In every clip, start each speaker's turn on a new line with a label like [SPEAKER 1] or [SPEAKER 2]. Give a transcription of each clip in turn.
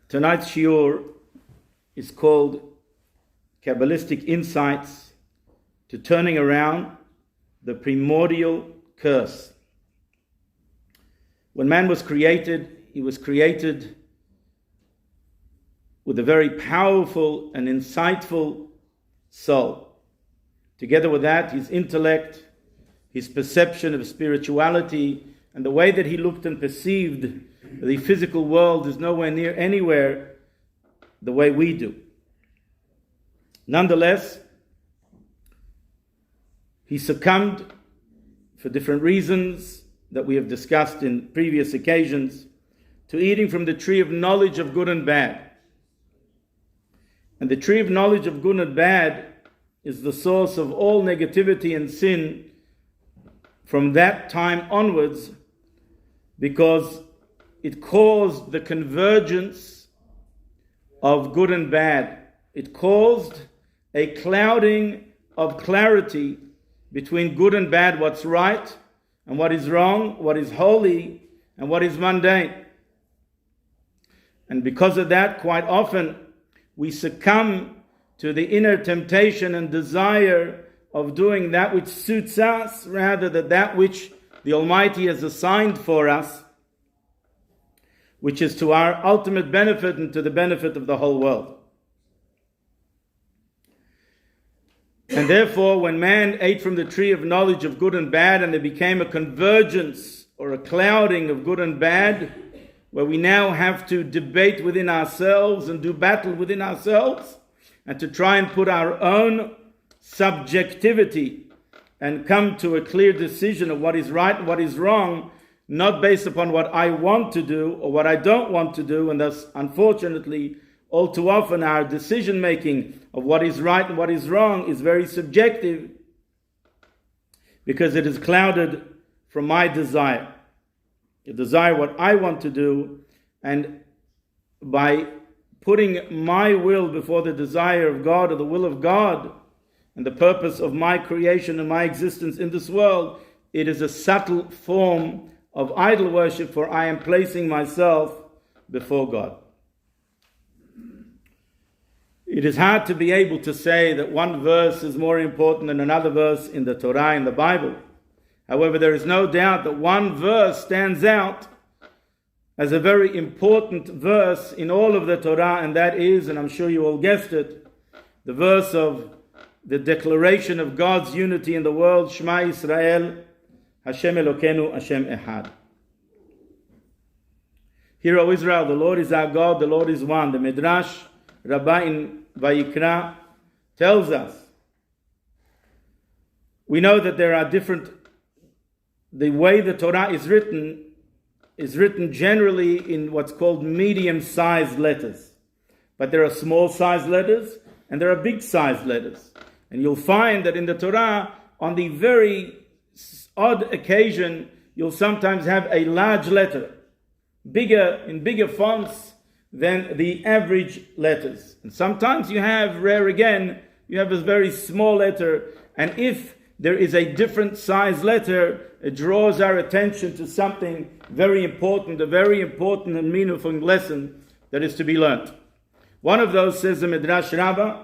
[SPEAKER 1] Tonight's shiur is called Kabbalistic Insights to Turning Around the Primordial Curse. When man was created, he was created with a very powerful and insightful soul. Together with that, his intellect, his perception of spirituality, and the way that he looked and perceived the physical world is nowhere near anywhere the way we do. Nonetheless, he succumbed for different reasons that we have discussed in previous occasions to eating from the tree of knowledge of good and bad. And the tree of knowledge of good and bad is the source of all negativity and sin from that time onwards, because it caused the convergence of good and bad. It caused a clouding of clarity between good and bad, what's right and what is wrong, what is holy and what is mundane. And because of that, quite often we succumb to the inner temptation and desire of doing that which suits us rather than that which the Almighty has assigned for us, which is to our ultimate benefit and to the benefit of the whole world. And therefore, when man ate from the tree of knowledge of good and bad, and there became a convergence or a clouding of good and bad, where we now have to debate within ourselves and do battle within ourselves, and to try and put our own subjectivity and come to a clear decision of what is right and what is wrong, not based upon what I want to do or what I don't want to do. And thus, unfortunately, all too often our decision making of what is right and what is wrong is very subjective, because it is clouded from my desire. The desire what I want to do, and by putting my will before the desire of God or the will of God and the purpose of my creation and my existence in this world, it is a subtle form of idol worship, for I am placing myself before God. It is hard to be able to say that one verse is more important than another verse in the Torah, in the Bible. However, there is no doubt that one verse stands out as a very important verse in all of the Torah, and that is, and I'm sure you all guessed it, the verse of the declaration of God's unity in the world, Shema Yisrael, Hashem Elokeinu, Hashem Echad. Hear, O Israel, the Lord is our God, the Lord is one. The Midrash Rabbah in Vayikra tells us, we know that there are different, the way the Torah is written generally in what's called medium-sized letters. But there are small-sized letters and there are big-sized letters. And you'll find that in the Torah, on the very odd occasion, you'll sometimes have a large letter, in bigger fonts than the average letters. And sometimes you have, rare again, you have a very small letter, and if there is a different size letter, it draws our attention to something very important, a very important and meaningful lesson that is to be learnt. One of those, says the Midrash Rabbah,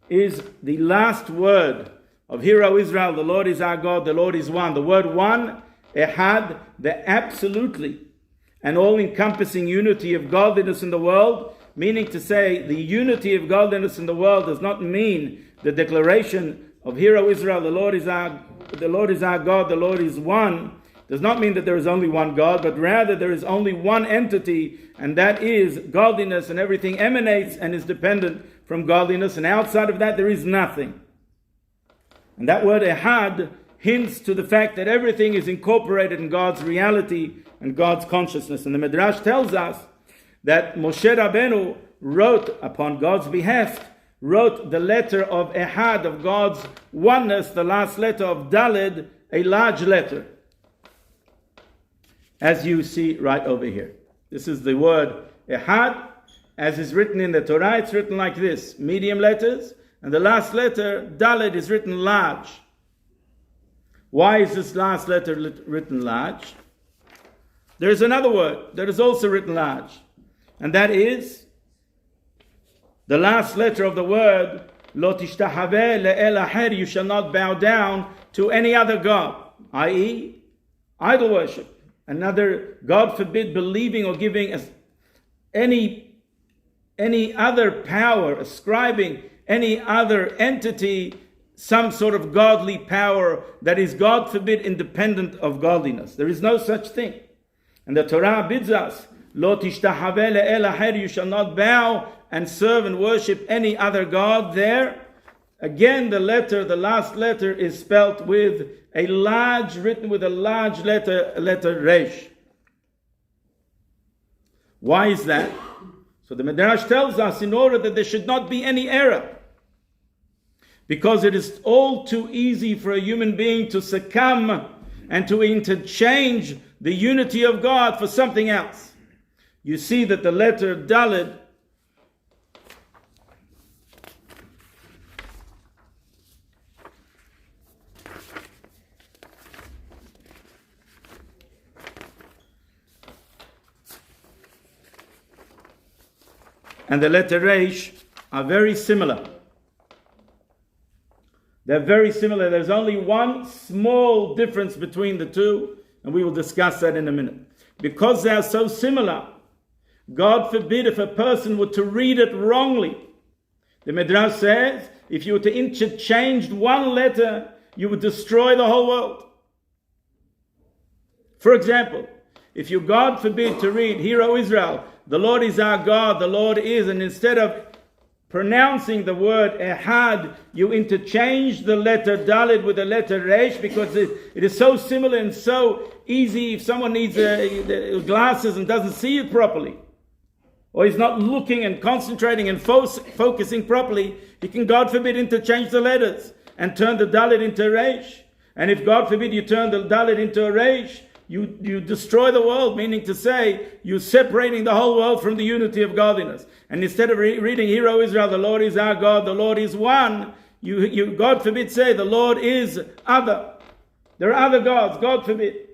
[SPEAKER 1] is the last word of Hear, O Israel, the Lord is our God, the Lord is one. The word one, Ehad, the absolutely and all-encompassing unity of godliness in the world, meaning to say the unity of godliness in the world does not mean the declaration of Hear, O Israel, the Lord is our God, the Lord is one, does not mean that there is only one God, but rather there is only one entity, and that is godliness, and everything emanates and is dependent from godliness, and outside of that there is nothing. And that word Ehad hints to the fact that everything is incorporated in God's reality and God's consciousness. And the Midrash tells us that Moshe Rabbeinu wrote, upon God's behest, wrote the letter of Ehad, of God's oneness, the last letter of Daled, a large letter, as you see right over here. This is the word Ehad, as is written in the Torah. It's written like this, medium letters, and the last letter, Daled, is written large. Why is this last letter written large? There is another word that is also written large, and that is The last letter of the word, Lo tishtahave le'el aher, you shall not bow down to any other God, i.e., idol worship. Another, God forbid, believing or giving any other power, ascribing any other entity some sort of godly power that is, God forbid, independent of godliness. There is no such thing. And the Torah bids us, Lo tishtahave le'el aher, you shall not bow and serve and worship any other God there. Again, the last letter is spelt with written with a large letter Resh. Why is that? So the Midrash tells us, in order that there should not be any error. Because it is all too easy for a human being to succumb and to interchange the unity of God for something else. You see that the letter Daled and the letter Resh are very similar. They're very similar. There's only one small difference between the two, and we will discuss that in a minute. Because they are so similar, God forbid if a person were to read it wrongly. The Midrash says, if you were to interchange one letter, you would destroy the whole world. For example, if you, God forbid, to read, Hear, O Israel, the Lord is our God, the Lord is, and instead of pronouncing the word Ehad, you interchange the letter Dalet with the letter Resh, because it is so similar and so easy. If someone needs glasses and doesn't see it properly, or he's not looking and concentrating and focusing properly, he can, God forbid, interchange the letters and turn the Dalet into Resh. And if, God forbid, you turn the Dalet into a Resh, you destroy the world, meaning to say, you're separating the whole world from the unity of godliness. And instead of reading, Hear, O Israel, the Lord is our God, the Lord is one, you God forbid, say, the Lord is other. There are other gods, God forbid.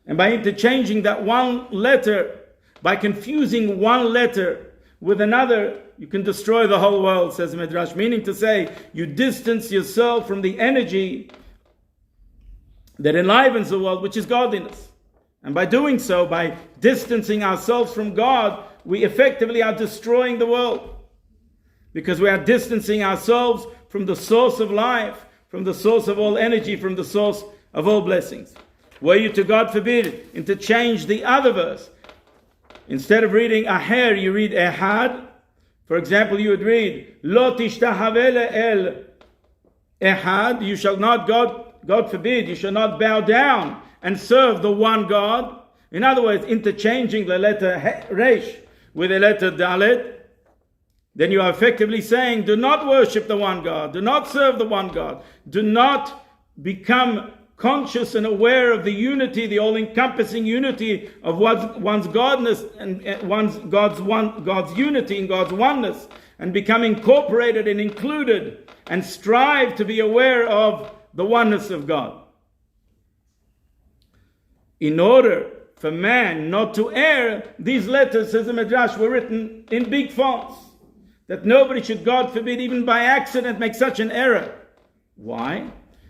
[SPEAKER 1] And by interchanging that one letter, by confusing one letter with another, you can destroy the whole world, says Midrash. Meaning to say, you distance yourself from the energy that enlivens the world, which is godliness. And by doing so, by distancing ourselves from God, we effectively are destroying the world. Because we are distancing ourselves from the source of life, from the source of all energy, from the source of all blessings. Were you to, God forbid, interchange the other verse, instead of reading Aher, you read Ehad. For example, you would read, Lo tishtahave le'el Ehad, you shall not, God forbid, you shall not bow down and serve the one God. In other words, interchanging the letter Resh with the letter Dalet, then you are effectively saying, do not worship the one God, do not serve the one God, do not become conscious and aware of the unity, the all-encompassing unity of one's godness and God's unity and God's oneness, and become incorporated and included, and strive to be aware of the oneness of God. In order for man not to err, these letters, says the Midrash, were written in big fonts, that nobody should, God forbid, even by accident make such an error. Why?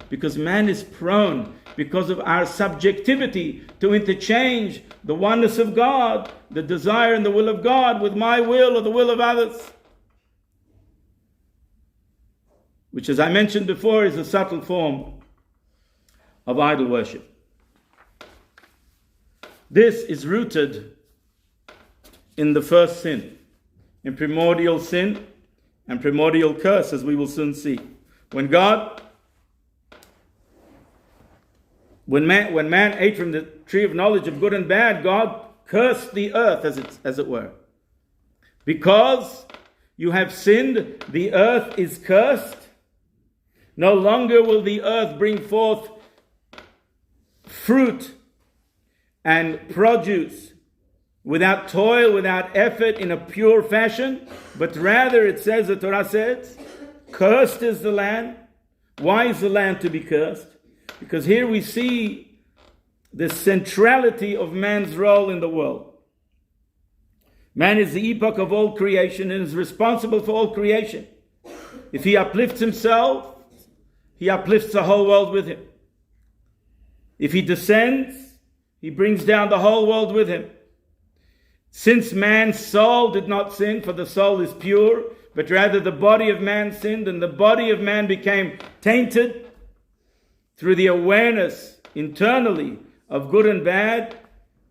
[SPEAKER 1] Because man is prone, because of our subjectivity, to interchange the oneness of God, the desire and the will of God, with my will or the will of others. Which, as I mentioned before, is a subtle form of idol worship. This is rooted in the first sin, in primordial sin and primordial curse, as we will soon see. When man ate from the tree of knowledge of good and bad, God cursed the earth, as it were. Because you have sinned, the earth is cursed. No longer will the earth bring forth fruit and produce without toil, without effort, in a pure fashion, but rather, it says, the Torah says, cursed is the land. Why is the land to be cursed? Because here we see the centrality of man's role in the world. Man is the epoch of all creation and is responsible for all creation. If he uplifts himself, he uplifts the whole world with him. If he descends, he brings down the whole world with him. Since man's soul did not sin, for the soul is pure, but rather the body of man sinned, and the body of man became tainted through the awareness internally of good and bad,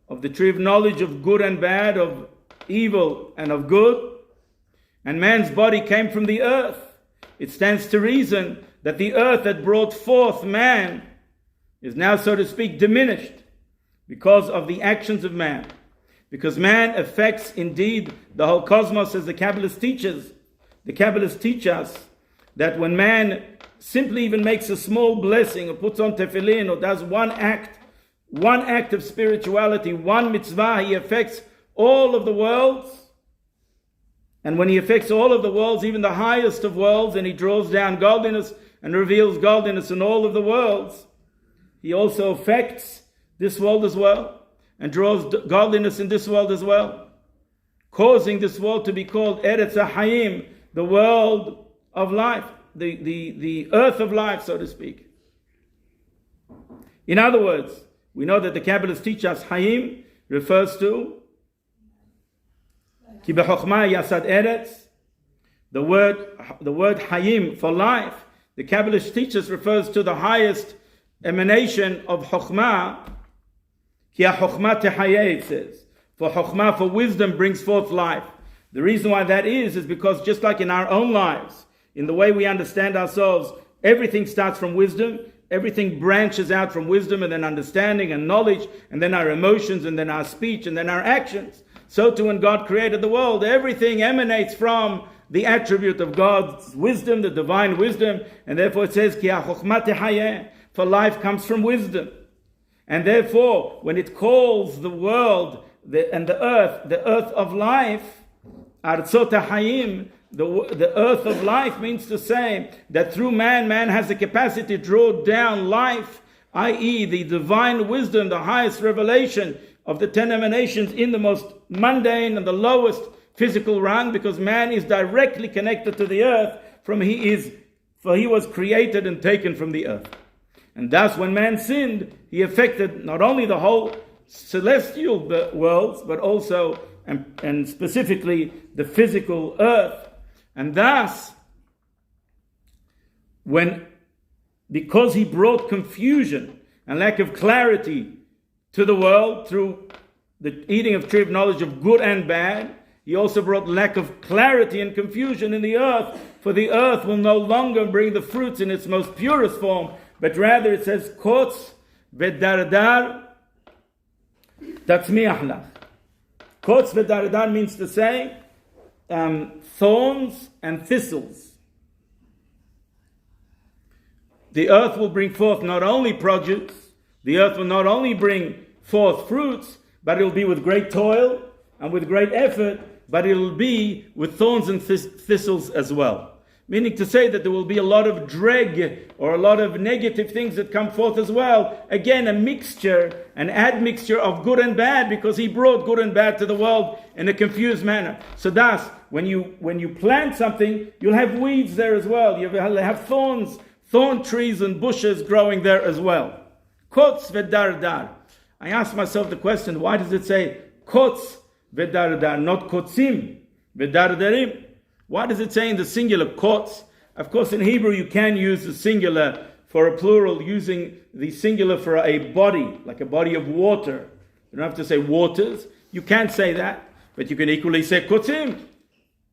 [SPEAKER 1] of the tree of knowledge of good and bad, of evil and of good, and man's body came from the earth. It stands to reason that the earth that brought forth man is now, so to speak, diminished because of the actions of man. Because man affects indeed the whole cosmos, as the Kabbalists teaches. The Kabbalists teach us that when man simply even makes a small blessing or puts on tefillin or does one act of spirituality, one mitzvah, he affects all of the worlds. And when he affects all of the worlds, even the highest of worlds, and he draws down godliness and reveals godliness in all of the worlds, he also affects this world as well and draws godliness in this world as well, causing this world to be called Eretz HaHayim, the world of life, the earth of life, so to speak. In other words, we know that the Kabbalists teach us Hayim refers to Ki b'chokhmah yasad eretz. The word Hayim for life, the Kabbalists teach us, refers to the highest emanation of Chokhmah. Ki ha-chokhmah tehayeh, it says. For Chokhmah, for wisdom, brings forth life. The reason why that is because just like in our own lives, in the way we understand ourselves, everything starts from wisdom. Everything branches out from wisdom and then understanding and knowledge, and then our emotions, and then our speech, and then our actions. So too when God created the world, everything emanates from the attribute of God's wisdom, the divine wisdom, and therefore it says, Ki ha-chokhmah tehayeh, for life comes from wisdom. And therefore, when it calls the world and the earth of life, Artzot HaHayim, the earth of life, means to say that through man has the capacity to draw down life, i.e. the divine wisdom, the highest revelation of the 10 emanations in the most mundane and the lowest physical rung, because man is directly connected to the earth, for he was created and taken from the earth. And thus when man sinned, he affected not only the whole celestial worlds, but also and specifically the physical earth. And thus, because he brought confusion and lack of clarity to the world through the eating of tree of knowledge of good and bad, he also brought lack of clarity and confusion in the earth, for the earth will no longer bring the fruits in its most purest form, but rather it says, Kotz v'dardar tatzmiach lach. Kotz v'dardar means to say, thorns and thistles. The earth will bring forth not only produce, the earth will not only bring forth fruits, but it will be with great toil and with great effort, but it will be with thorns and thistles as well. Meaning to say that there will be a lot of dreg or a lot of negative things that come forth as well. Again, an admixture of good and bad, because he brought good and bad to the world in a confused manner. So thus, when you plant something, you'll have weeds there as well. You'll have thorn trees and bushes growing there as well. Kotz v'dardar. I asked myself the question, why does it say kotz v'dardar, not kotzim v'dardarim? Why does it say in the singular kotz? Of course, in Hebrew you can use the singular for a plural, using the singular for a body, like a body of water. You don't have to say waters. You can say that, but you can equally say kotzim.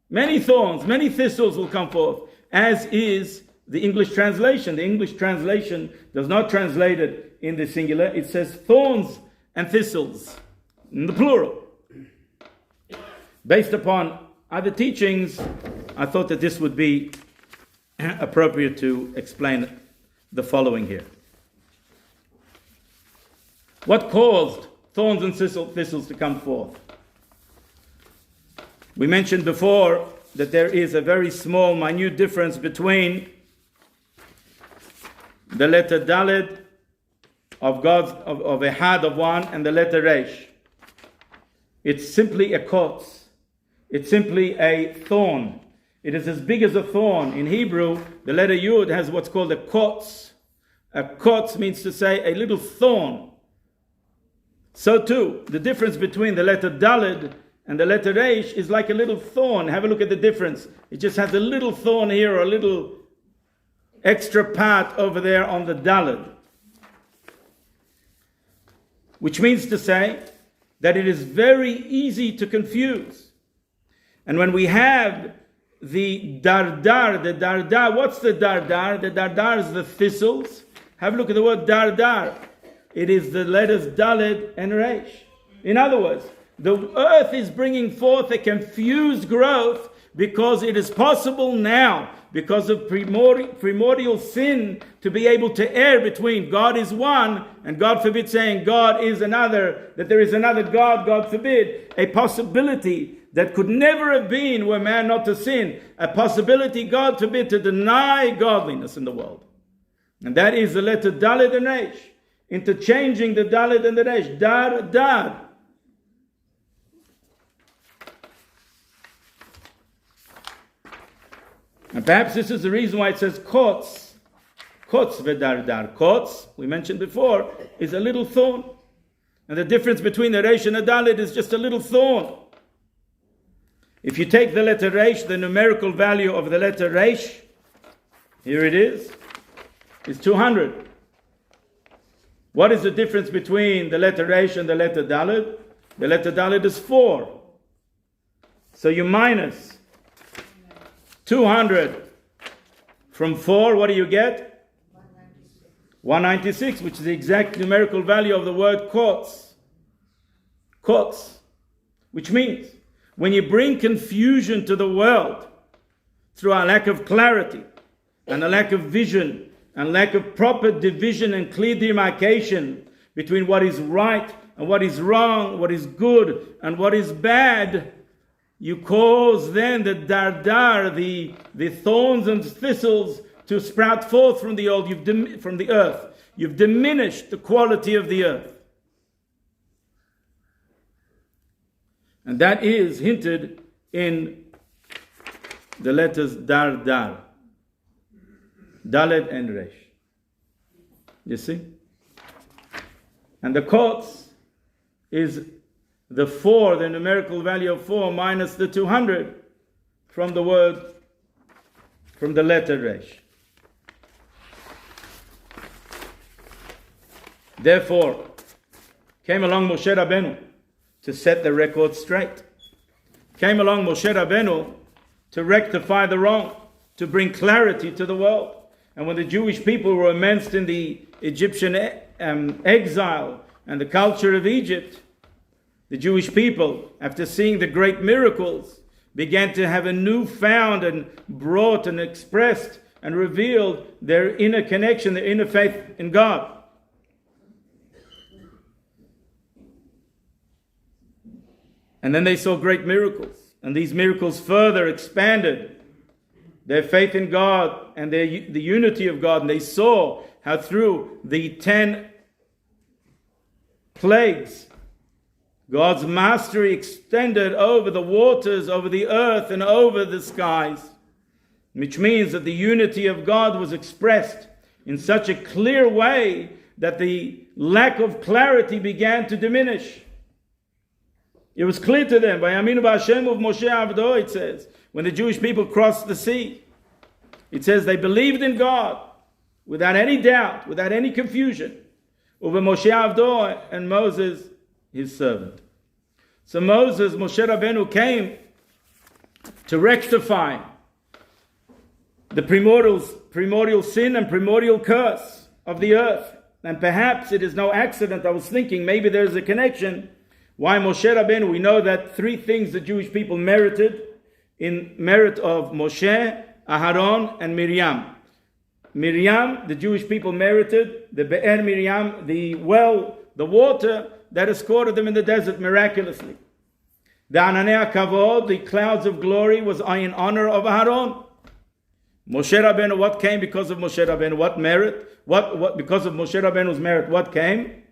[SPEAKER 1] Many thorns, many thistles will come forth, as is the English translation. The English translation does not translate it in the singular. It says thorns and thistles in the plural. Based upon other teachings, I thought that this would be appropriate to explain the following here. What caused thorns and thistles to come forth? We mentioned before that there is a very small, minute difference between the letter Dalet of Ehad of one and the letter Resh. It's simply a kotz. It's simply a thorn. It is as big as a thorn. In Hebrew, the letter Yud has what's called a kotz. A kotz means to say a little thorn. So too, the difference between the letter Daled and the letter Reish is like a little thorn. Have a look at the difference. It just has a little thorn here, or a little extra part over there on the Daled. Which means to say that it is very easy to confuse. And when we have the dardar, what's the dardar? The dardar is the thistles. Have a look at the word dardar. It is the letters Daled and Reish. In other words, the earth is bringing forth a confused growth because it is possible now, because of primordial sin, to be able to err between God is one and God forbid saying God is another, that there is another God, God forbid, a possibility that could never have been were man not to sin, a possibility, God forbid, to deny godliness in the world. And that is the letter Daled and Reish, interchanging the Daled and the Reish, dar. And perhaps this is the reason why it says kotz v'dardar. Kotz, we mentioned before, is a little thorn. And the difference between the Reish and the Daled is just a little thorn. If you take the letter Reish, the numerical value of the letter Reish, here it is 200. What is the difference between the letter Reish and the letter Daled? The letter Daled is 4. So you minus 200 from 4, what do you get? 196, which is the exact numerical value of the word kotz. Kotz, which means when you bring confusion to the world through a lack of clarity and a lack of vision and lack of proper division and clear demarcation between what is right and what is wrong, what is good and what is bad, you cause then the dardar, the thorns and thistles, to sprout forth from the from the earth. You've diminished the quality of the earth. And that is hinted in the letters dardar, Daled and Reish. You see? And the kotz is the 4, the numerical value of 4, minus the 200 from the letter Reish. Therefore, came along Moshe Rabbeinu to set the record straight. Came along Moshe Rabbeinu to rectify the wrong, to bring clarity to the world. And when the Jewish people were immersed in the Egyptian exile and the culture of Egypt, the Jewish people, after seeing the great miracles, began to have a newfound and brought and expressed and revealed their inner connection, their inner faith in God. And then they saw great miracles, and these miracles further expanded their faith in God and the unity of God. And they saw how through the 10 plagues, God's mastery extended over the waters, over the earth, and over the skies, which means that the unity of God was expressed in such a clear way that the lack of clarity began to diminish. It was clear to them, Vayaminu b'Hashem of Moshe Avdo, it says, when the Jewish people crossed the sea, it says they believed in God without any doubt, without any confusion, over Moshe Avdo and Moses, his servant. So Moshe Rabbeinu came to rectify the primordial sin and primordial curse of the earth. And perhaps it is no accident, I was thinking maybe there's a connection. Why Moshe Rabbeinu? We know that 3 things the Jewish people merited in merit of Moshe, Aharon, and Miriam. Miriam, the Jewish people merited the Be'er Miriam, the well, the water that escorted them in the desert miraculously. The Ananei Kavod, the clouds of glory, was in honor of Aharon. Moshe Rabbeinu, what came because of Moshe Rabbeinu? What merit? What because of Moshe Rabbeinu's merit, what came?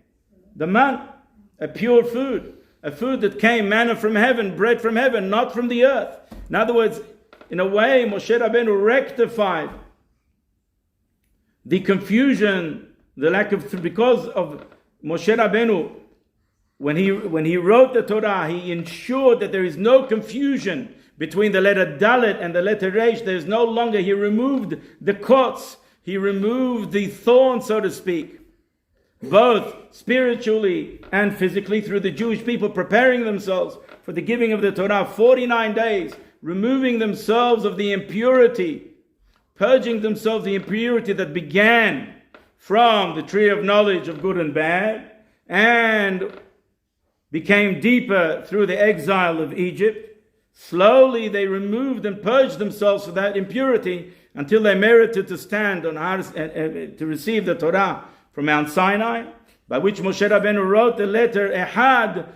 [SPEAKER 1] The man, a pure food, a food that came, manna from heaven, bread from heaven, not from the earth. In other words, in a way, Moshe Rabbeinu rectified the confusion, the lack of, because of Moshe Rabbeinu, when he wrote the Torah, he ensured that there is no confusion between the letter Dalet and the letter Resh. There is no longer, he removed the kots, he removed the thorn, so to speak, both spiritually and physically, through the Jewish people preparing themselves for the giving of the Torah, 49 days, removing themselves of the impurity, purging themselves of the impurity that began from the tree of knowledge of good and bad, and became deeper through the exile of Egypt. Slowly they removed and purged themselves of that impurity until they merited to stand on to receive the Torah from Mount Sinai, by which Moshe Rabbeinu wrote the letter Ehad,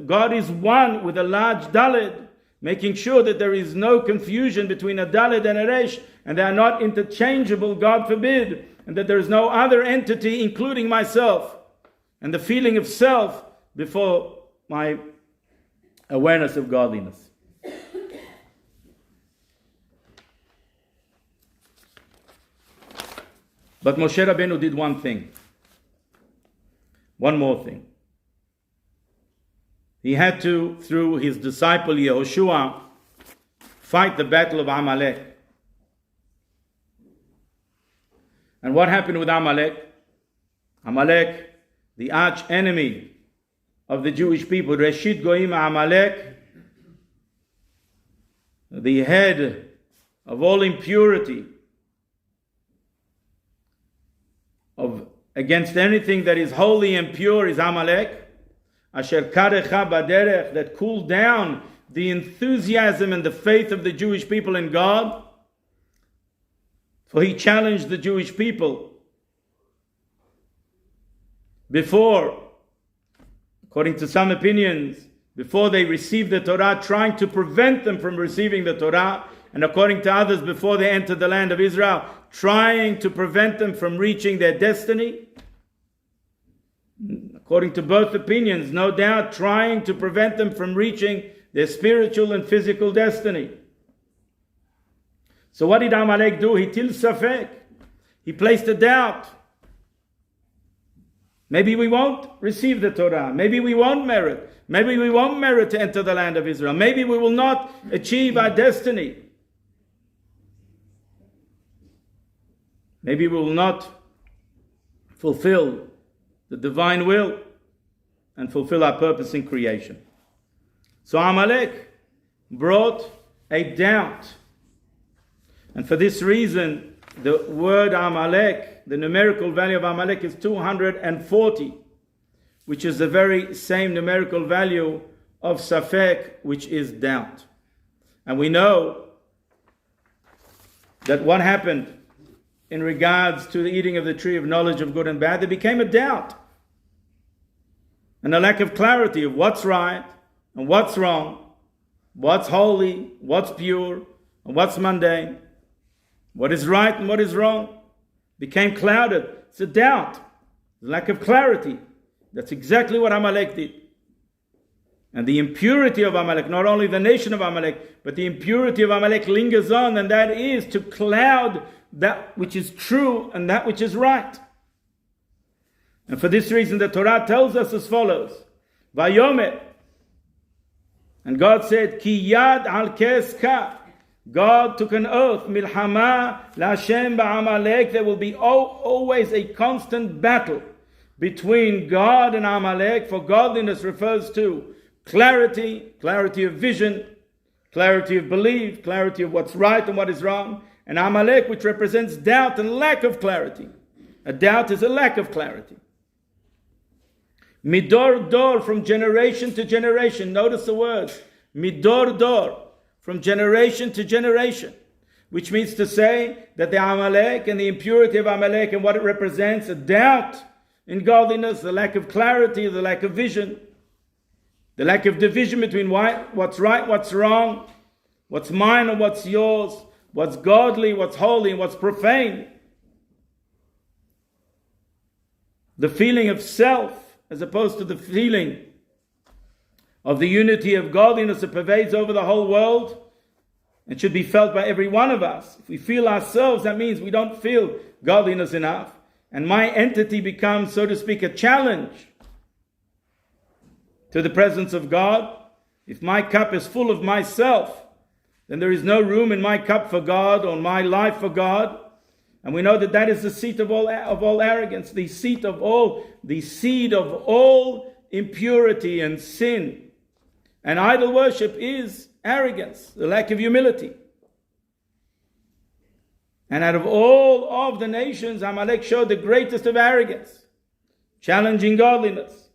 [SPEAKER 1] God is one, with a large Dalet, making sure that there is no confusion between a Dalet and a Resh, and they are not interchangeable, God forbid, and that there is no other entity, including myself, and the feeling of self before my awareness of godliness. But Moshe Rabbeinu did one thing. One more thing. He had to, through his disciple Yehoshua, fight the battle of Amalek. And what happened with Amalek? Amalek, the arch enemy of the Jewish people, Reshit Goim Amalek, the head of all impurity, against anything that is holy and pure, is Amalek. Asher karecha baderech, that cooled down the enthusiasm and the faith of the Jewish people in God. For he challenged the Jewish people before, according to some opinions, before they received the Torah, trying to prevent them from receiving the Torah, and according to others, before they entered the land of Israel, trying to prevent them from reaching their destiny. According to both opinions, no doubt trying to prevent them from reaching their spiritual and physical destiny. So what did Amalek do? He til safek. He placed a doubt. Maybe we won't receive the Torah. Maybe we won't merit. Maybe we won't merit to enter the land of Israel. Maybe we will not achieve our destiny. Maybe we will not fulfill the divine will and fulfill our purpose in creation. So Amalek brought a doubt. And for this reason, the word Amalek, the numerical value of Amalek is 240, which is the very same numerical value of Safek, which is doubt. And we know that what happened in regards to the eating of the tree of knowledge of good and bad, there became a doubt and a lack of clarity of what's right and what's wrong, what's holy, what's pure, and what's mundane, what is right and what is wrong. Became clouded. It's a doubt, lack of clarity. That's exactly what Amalek did. And the impurity of Amalek, not only the nation of Amalek, but the impurity of Amalek lingers on, and that is to cloud that which is true and that which is right. And for this reason, the Torah tells us as follows: Vayomer, and God said, Ki yad al keska. God took an oath, Milhama LaHashem ba'Amalek. There will be always a constant battle between God and Amalek, for godliness refers to clarity of vision, clarity of belief, clarity of what's right and what is wrong, and Amalek, which represents doubt and lack of clarity. A doubt is a lack of clarity. Midor dor, from generation to generation. Notice the words, Midor dor, from generation to generation, which means to say that the Amalek and the impurity of Amalek and what it represents, a doubt in godliness, the lack of clarity, the lack of vision, the lack of division between what's right, what's wrong, what's mine and what's yours, what's godly, what's holy, and what's profane. The feeling of self as opposed to the feeling of the unity of godliness that pervades over the whole world and should be felt by every one of us. If we feel ourselves, that means we don't feel godliness enough. And my entity becomes, so to speak, a challenge to the presence of God. If my cup is full of myself, then there is no room in my cup for God or my life for God. And we know that that is the seat of all arrogance, the seed of all impurity and sin. And idol worship is arrogance, the lack of humility. And out of all of the nations, Amalek showed the greatest of arrogance, challenging godliness.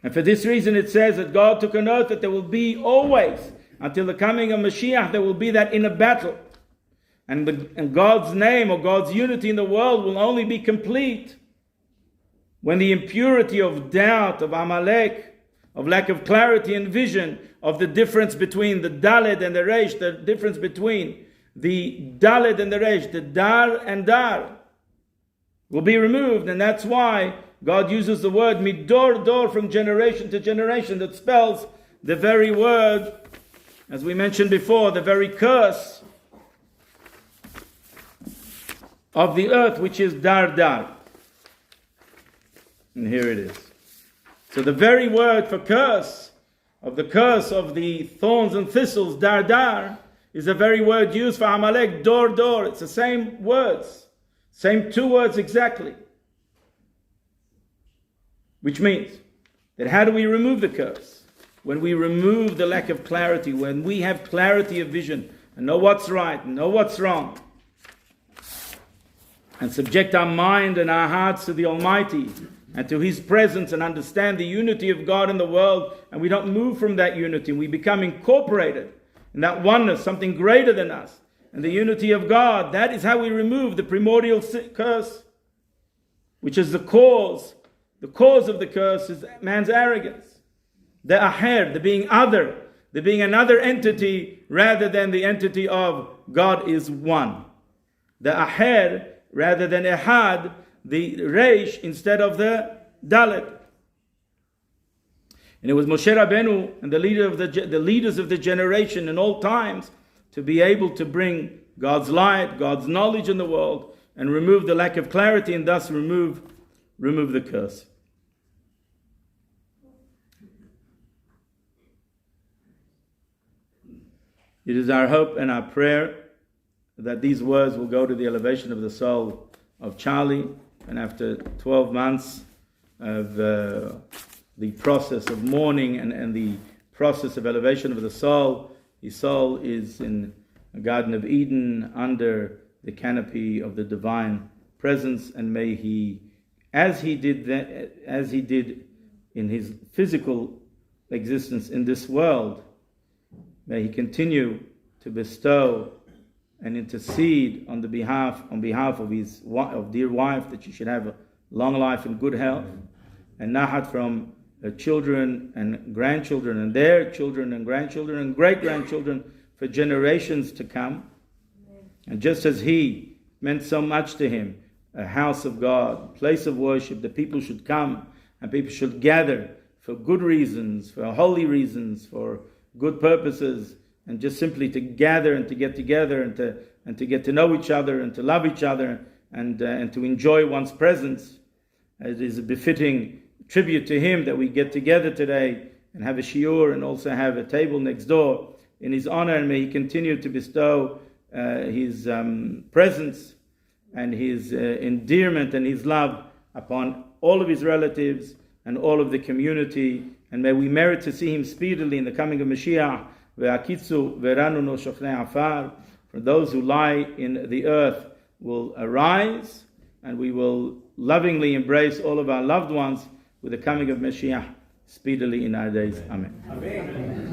[SPEAKER 1] And for this reason it says that God took an oath that there will be always, until the coming of Mashiach, there will be that inner battle. And God's name or God's unity in the world will only be complete when the impurity of doubt, of Amalek, of lack of clarity and vision, of the difference between the Dalet and the Reish, the difference between the Dalet and the Reish, the Dar and Dar, will be removed. And that's why God uses the word midor dor, from generation to generation, that spells the very word, as we mentioned before, the very curse of the earth, which is dar dar. And here it is. So the very word for curse of the thorns and thistles, dar dar, is the very word used for Amalek, dor dor. It's the same words, same two words exactly. Which means that how do we remove the curse? When we remove the lack of clarity, when we have clarity of vision and know what's right and know what's wrong, and subject our mind and our hearts to the Almighty and to His presence, and understand the unity of God in the world, and we don't move from that unity, we become incorporated in that oneness, something greater than us, and the unity of God. That is how we remove the primordial curse, which is the cause. The cause of the curse is man's arrogance, the aher, the being other, the being another entity rather than the entity of God is one. The aher rather than ehad, the reish instead of the dalet. And it was Moshe Rabbeinu and the leaders of the generation in all times to be able to bring God's light, God's knowledge in the world, and remove the lack of clarity, and thus remove the curse. It is our hope and our prayer that these words will go to the elevation of the soul of Charlie, and after 12 months of the process of mourning and the process of elevation of the soul, his soul is in the Garden of Eden under the canopy of the divine presence, and may he, as he did in his physical existence in this world, may he continue to bestow and intercede on behalf of his dear wife, that she should have a long life and good health, and nahat from her children and grandchildren and their children and grandchildren and great-grandchildren for generations to come. And just as he meant so much to him, a house of God, place of worship, that people should come and people should gather for good reasons, for holy reasons, for good purposes, and just simply to gather and to get together and to get to know each other and to love each other and to enjoy one's presence. It is a befitting tribute to him that we get together today and have a shiur and also have a table next door in his honor, and may he continue to bestow his presence and his endearment and his love upon all of his relatives and all of the community, and may we merit to see him speedily in the coming of Mashiach. For those who lie in the earth will arise, and we will lovingly embrace all of our loved ones with the coming of Mashiach speedily in our days. Amen. Amen.